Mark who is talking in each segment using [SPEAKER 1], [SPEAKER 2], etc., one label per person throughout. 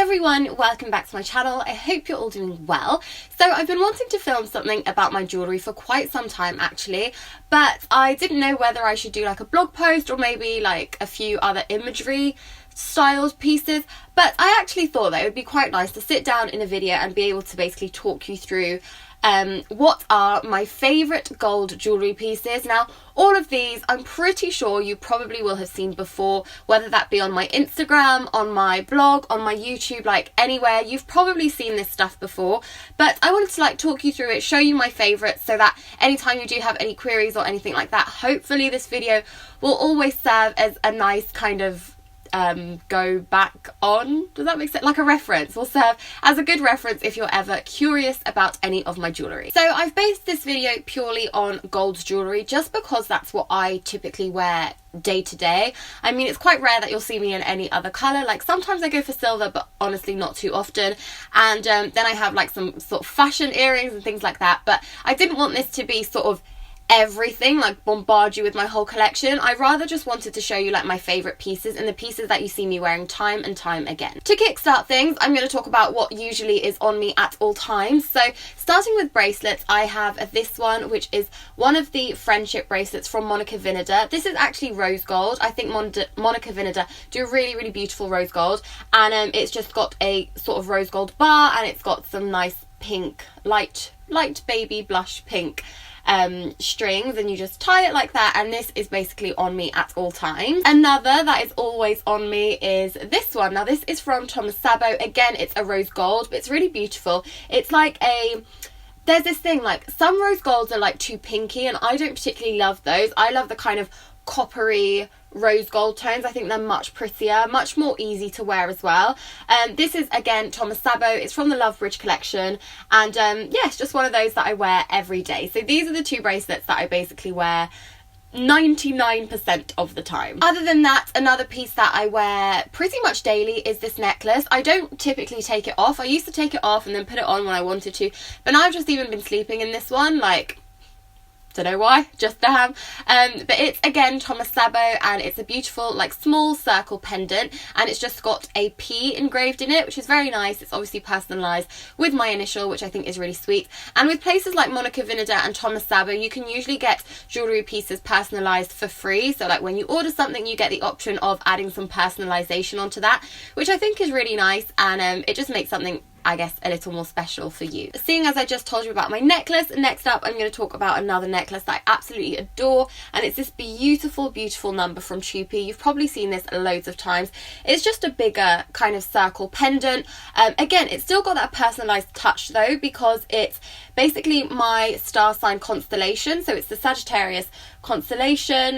[SPEAKER 1] everyone, welcome back to my channel. I hope you're all doing well. So I've been wanting to film something about my jewellery for quite some time actually, but I didn't know whether I should do like a blog post or maybe like a few other imagery styled pieces, but I actually thought that it would be quite nice to sit down in a video and be able to basically talk you through what are my favourite gold jewellery pieces. Now, all of these I'm pretty sure you probably will have seen before, whether that be on my Instagram, on my blog, on my YouTube, like anywhere. You've probably seen this stuff before, but I wanted to like talk you through it, show you my favourites, so that anytime you do have any queries or anything like that, hopefully this video will always serve as a nice kind of go back on, does that make sense? Like a reference, will serve as a good reference if you're ever curious about any of my jewellery. So I've based this video purely on gold jewellery just because that's what I typically wear day to day. I mean, it's quite rare that you'll see me in any other colour. Like sometimes I go for silver, but honestly not too often. And then I have like some sort of fashion earrings and things like that, but I didn't want this to be sort of everything, like bombard you with my whole collection. I rather just wanted to show you like my favourite pieces and the pieces that you see me wearing time and time again. To kickstart things, I'm going to talk about what usually is on me at all times. So starting with bracelets, I have this one, which is one of the friendship bracelets from Monica Vinader. This is actually rose gold. I think Monica Vinader do really beautiful rose gold, and it's just got a sort of rose gold bar, and it's got some nice pink, light baby blush pink strings, and you just tie it like that, and this is basically on me at all times. Another that is always on me is this one. Now this is from Thomas Sabo. Again, it's a rose gold, but it's really beautiful. It's like there's this thing, like some rose golds are like too pinky, and I don't particularly love those. I love the kind of coppery rose gold tones. I think they're much prettier, much more easy to wear as well. This is again Thomas Sabo. It's from the Love Bridge collection, and yeah, it's just one of those that I wear every day. So these are the two bracelets that I basically wear 99% of the time. Other than that, another piece that I wear pretty much daily is this necklace. I don't typically take it off. I used to take it off and then put it on when I wanted to, but now I've just even been sleeping in this one, like, don't know why, just damn. But it's again Thomas Sabo, and it's a beautiful like small circle pendant, and it's just got a P engraved in it, which is very nice. It's obviously personalised with my initial, which I think is really sweet. And with places like Monica Vinader and Thomas Sabo, you can usually get jewellery pieces personalised for free. So like when you order something, you get the option of adding some personalisation onto that, which I think is really nice, and it just makes something, I guess, a little more special for you. Seeing as I just told you about my necklace, next up I'm going to talk about another necklace that I absolutely adore, and it's this beautiful number from Chupi. You've probably seen this loads of times. It's just a bigger kind of circle pendant. Again, it's still got that personalised touch though, because it's basically my star sign constellation. So it's the Sagittarius constellation,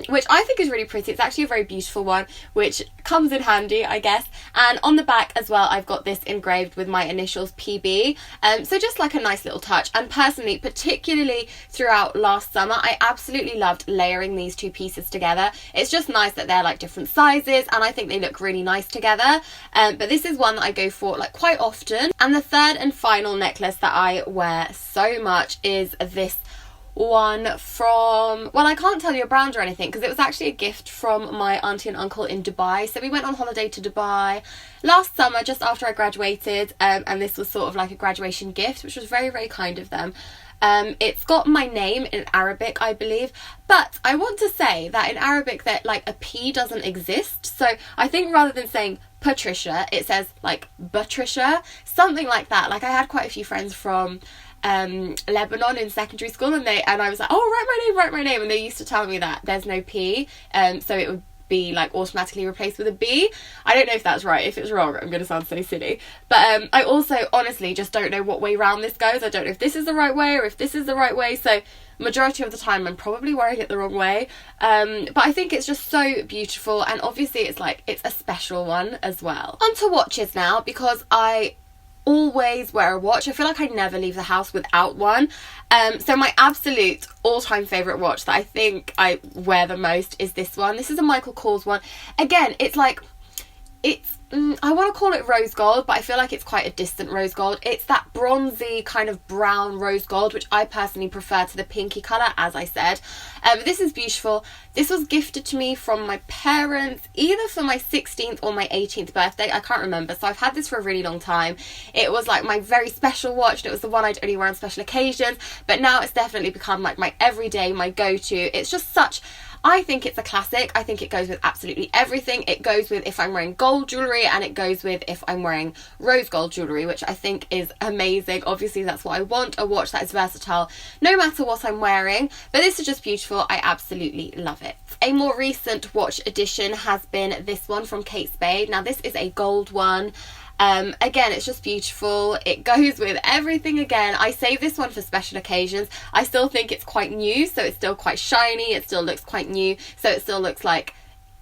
[SPEAKER 1] which I think is really pretty. It's actually a very beautiful one, which comes in handy, I guess. And on the back as well, I've got this engraved with my initials PB, so just like a nice little touch. And personally, particularly throughout last summer, I absolutely loved layering these two pieces together. It's just nice that they're like different sizes, and I think they look really nice together. But this is one that I go for like quite often. And the third and final necklace that I wear so much is this one from, well, I can't tell you a brand or anything because it was actually a gift from my auntie and uncle in Dubai. So we went on holiday to Dubai last summer just after I graduated, and this was sort of like a graduation gift, which was very kind of them. It's got my name in Arabic, I believe, but I want to say that in Arabic that like a P doesn't exist. So I think rather than saying Patricia, it says like Batricia, something like that. Like I had quite a few friends from Lebanon in secondary school, and I was like, oh, write my name, and they used to tell me that there's no P, so it would be like automatically replaced with a B. I don't know if that's right. If it's wrong, I'm gonna sound so silly, but I also honestly just don't know what way round this goes. I don't know if this is the right way or if this is the right way, so majority of the time I'm probably wearing it the wrong way, but I think it's just so beautiful, and obviously it's a special one as well. On to watches now, because I always wear a watch. I feel like I never leave the house without one. So my absolute all-time favourite watch that I think I wear the most is this one. This is a Michael Kors one. Again, it's I want to call it rose gold, but I feel like it's quite a distant rose gold. It's that bronzy kind of brown rose gold, which I personally prefer to the pinky colour, as I said. But this is beautiful. This was gifted to me from my parents, either for my 16th or my 18th birthday. I can't remember. So I've had this for a really long time. It was like my very special watch, and it was the one I'd only wear on special occasions. But now it's definitely become like my everyday, my go-to. It's just such... I think it's a classic. I think it goes with absolutely everything. It goes with if I'm wearing gold jewellery, and it goes with if I'm wearing rose gold jewellery, which I think is amazing. Obviously, that's what I want, a watch that is versatile no matter what I'm wearing. But this is just beautiful. I absolutely love it. A more recent watch addition has been this one from Kate Spade. Now, this is a gold one. Again, it's just beautiful. It goes with everything again. I save this one for special occasions. I still think it's quite new, so it's still quite shiny. It still looks quite new, so it still looks like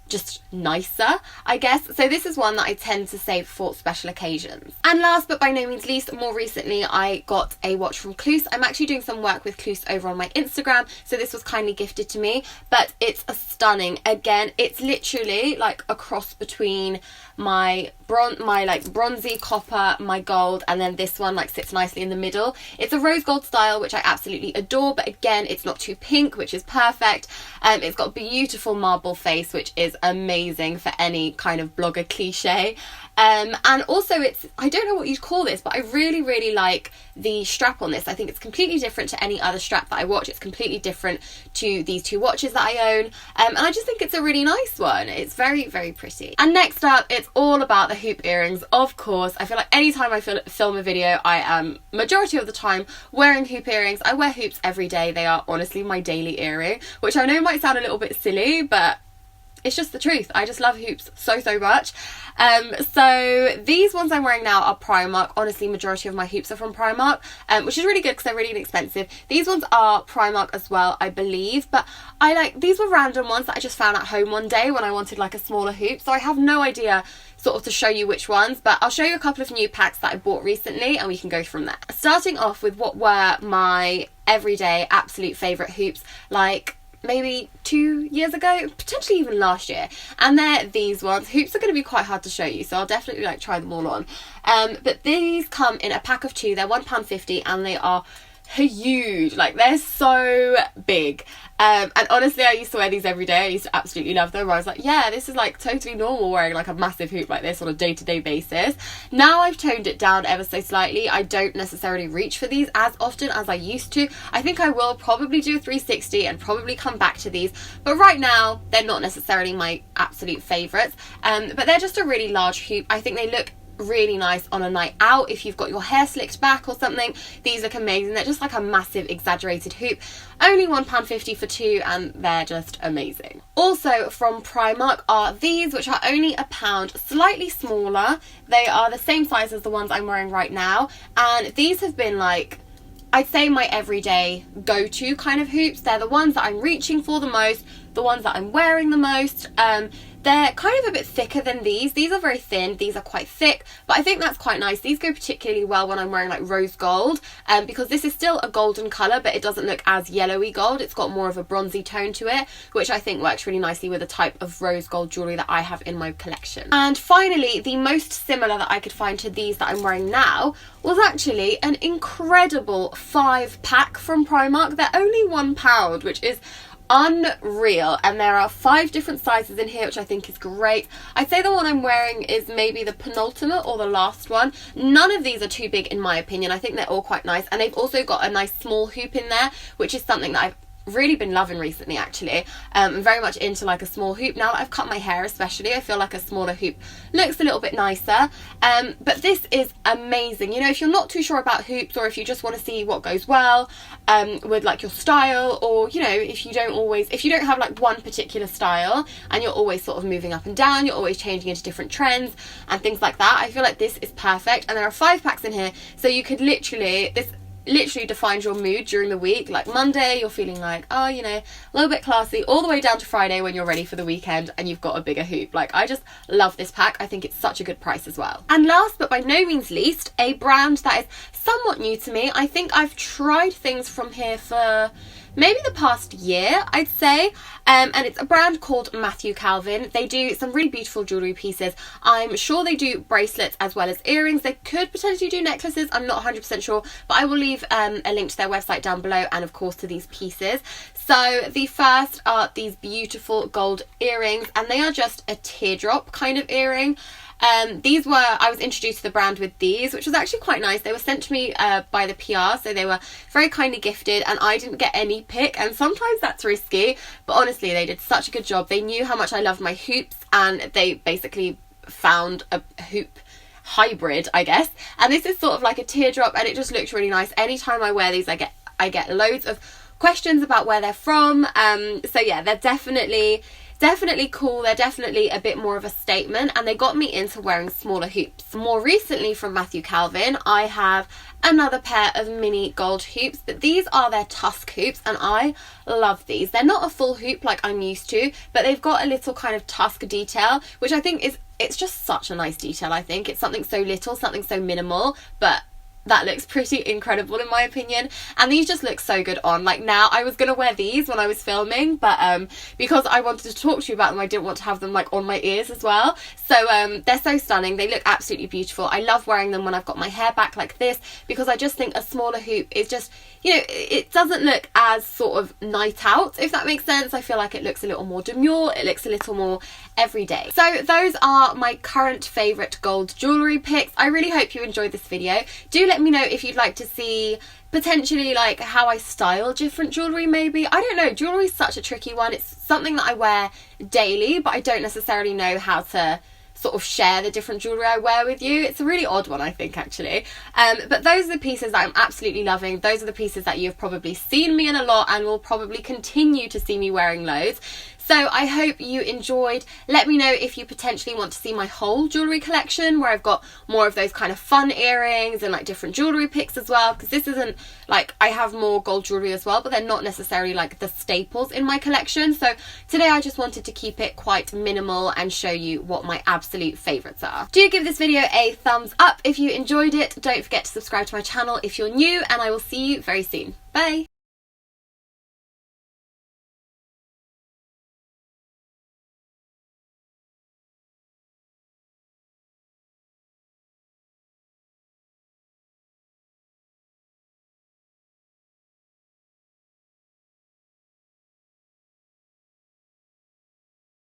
[SPEAKER 1] just nicer, I guess. So this is one that I tend to save for special occasions. And last but by no means least, more recently I got a watch from Kloos. I'm actually doing some work with Kloos over on my Instagram, so this was kindly gifted to me, but it's a stunning, again, it's literally like a cross between my like bronzy copper, my gold, and then this one like sits nicely in the middle. It's a rose gold style, which I absolutely adore, but again, it's not too pink, which is perfect. It's got a beautiful marble face, which is amazing for any kind of blogger cliche. And also it's, I don't know what you'd call this, but I really like the strap on this. I think it's completely different to any other strap that I watch. It's completely different to these two watches that I own. And I just think it's a really nice one. It's very pretty. And next up, it's all about the hoop earrings, of course. I feel like anytime I film a video, I am majority of the time wearing hoop earrings. I wear hoops every day. They are honestly my daily earring, which I know might sound a little bit silly, but it's just the truth. I just love hoops so much. So these ones I'm wearing now are Primark. Honestly, majority of my hoops are from Primark, which is really good because they're really inexpensive. These ones are Primark as well, I believe, but these were random ones that I just found at home one day when I wanted like a smaller hoop, so I have no idea sort of to show you which ones, but I'll show you a couple of new packs that I bought recently and we can go from there. Starting off with what were my everyday absolute favourite hoops, like maybe 2 years ago, potentially even last year, and they're these ones. Hoops are going to be quite hard to show you, so I'll definitely like try them all on. But these come in a pack of 2. They're £1.50 and they are huge. Like, they're so big. And honestly, I used to wear these every day. I used to absolutely love them. I was like, yeah, this is like totally normal wearing like a massive hoop like this on a day-to-day basis. Now I've toned it down ever so slightly. I don't necessarily reach for these as often as I used to. I think I will probably do a 360 and probably come back to these, but right now they're not necessarily my absolute favourites. But they're just a really large hoop. I think they look really nice on a night out if you've got your hair slicked back or something. These look amazing. They're just like a massive exaggerated hoop. Only £1.50 for 2 and they're just amazing. Also from Primark are these, which are only £1, slightly smaller. They are the same size as the ones I'm wearing right now, and these have been like, I'd say, my everyday go-to kind of hoops. They're the ones that I'm reaching for the most, the ones that I'm wearing the most. They're kind of a bit thicker than these. These are very thin. These are quite thick, but I think that's quite nice. These go particularly well when I'm wearing like rose gold, because this is still a golden colour, but it doesn't look as yellowy gold. It's got more of a bronzy tone to it, which I think works really nicely with the type of rose gold jewellery that I have in my collection. And finally, the most similar that I could find to these that I'm wearing now was actually an incredible 5-pack from Primark. They're only £1, which is unreal, and there are 5 different sizes in here, which I think is great. I'd say the one I'm wearing is maybe the penultimate or the last one. None of these are too big in my opinion. I think they're all quite nice, and they've also got a nice small hoop in there, which is something that I've really been loving recently actually. I'm very much into like a small hoop now that I've cut my hair, especially. I feel like a smaller hoop looks a little bit nicer. But this is amazing. You know, if you're not too sure about hoops, or if you just want to see what goes well with like your style, or you know, if you don't have like one particular style and you're always sort of moving up and down, you're always changing into different trends and things like that, I feel like this is perfect. And there are 5 packs in here, so you could literally defines your mood during the week. Like Monday, you're feeling like, oh, you know, a little bit classy, all the way down to Friday when you're ready for the weekend and you've got a bigger hoop. Like, I just love this pack. I think it's such a good price as well. And last but by no means least, a brand that is somewhat new to me. I think I've tried things from here for maybe the past year, I'd say. And it's a brand called Matthew Calvin. They do some really beautiful jewellery pieces. I'm sure they do bracelets as well as earrings. They could potentially do necklaces. I'm not 100% sure, but I will leave a link to their website down below, and of course to these pieces. So the first are these beautiful gold earrings, and they are just a teardrop kind of earring. I was introduced to the brand with these, which was actually quite nice. They were sent to me by the PR, so they were very kindly gifted, and I didn't get any pick, and sometimes that's risky, but honestly they did such a good job. They knew how much I loved my hoops, and they basically found a hoop hybrid, I guess, and this is sort of like a teardrop, and it just looks really nice. Anytime I wear these, I get loads of questions about where they're from. So yeah, they're definitely cool. They're definitely a bit more of a statement, and they got me into wearing smaller hoops. More recently from Matthew Calvin, I have another pair of mini gold hoops, but these are their tusk hoops, and I love these. They're not a full hoop like I'm used to, but they've got a little kind of tusk detail, which I think it's just such a nice detail. I think it's something so little, something so minimal, but that looks pretty incredible in my opinion, and these just look so good on. Like, now I was gonna wear these when I was filming, but because I wanted to talk to you about them, I didn't want to have them like on my ears as well. So they're so stunning. They look absolutely beautiful. I love wearing them when I've got my hair back like this, because I just think a smaller hoop is just, you know, it doesn't look as sort of night out, if that makes sense. I feel like it looks a little more demure, it looks a little more everyday. So those are my current favourite gold jewellery picks. I really hope you enjoyed this video. Do let me know if you'd like to see potentially like how I style different jewellery maybe. I don't know, jewellery is such a tricky one. It's something that I wear daily, but I don't necessarily know how to sort of share the different jewellery I wear with you. It's a really odd one, I think, actually. But those are the pieces that I'm absolutely loving. Those are the pieces that you've probably seen me in a lot and will probably continue to see me wearing loads. So I hope you enjoyed. Let me know if you potentially want to see my whole jewellery collection, where I've got more of those kind of fun earrings and like different jewellery picks as well, because this isn't like, I have more gold jewellery as well, but they're not necessarily like the staples in my collection. So today I just wanted to keep it quite minimal and show you what my absolute favourites are. Do give this video a thumbs up if you enjoyed it. Don't forget to subscribe to my channel if you're new, and I will see you very soon. Bye!